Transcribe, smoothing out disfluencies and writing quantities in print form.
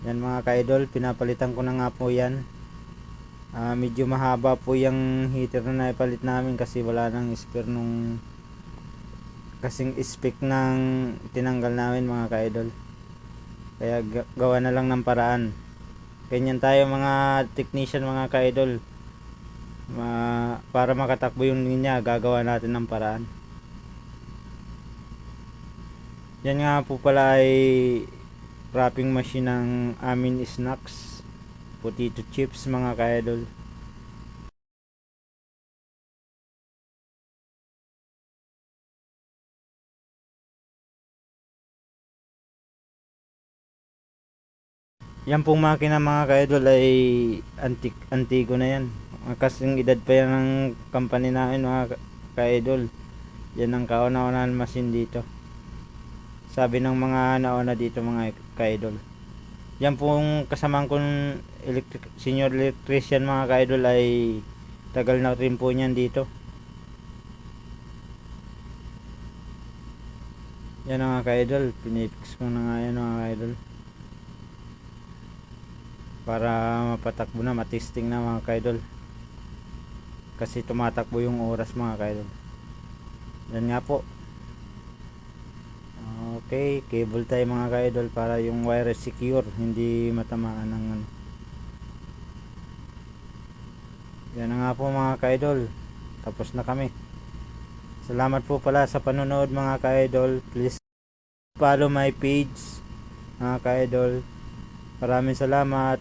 Yan mga ka-idol, pinapalitan ko na nga po yan. Medyo mahaba po yung heater na naipalit namin kasi wala nang spare nung kasing spec ng tinanggal namin mga ka-idol. Kaya gawa na lang ng paraan. Ganyan tayo mga technician mga ka-idol. Para makatakbo yung linya, gagawa natin ng paraan. Yan nga po pala ay wrapping machine ng amin snacks, potato chips mga ka-idol. Yan pong makina mga ka-idol ay antigo na yan. Kasing edad pa yan ng company namin mga ka-idol. Yan ang kauna-unahan machine dito. Sabi ng mga nauna dito mga ka-idol. Yan pong kasamang kong senior electrician mga ka-idol ay tagal na rin po niyan dito. Yan mga ka-idol, pinipix ko na nga yan mga ka-idol. Para mapatakbo na, matesting na mga ka-idol. Kasi tumatakbo yung oras mga ka-idol. Yan nga po. Okay, cable tayo mga ka-idol para yung wire secure, hindi matamaan ng ano. Yan na nga po mga ka-idol. Tapos na kami. Salamat po pala sa panonood mga ka-idol. Please follow my page mga ka-idol. Maraming salamat.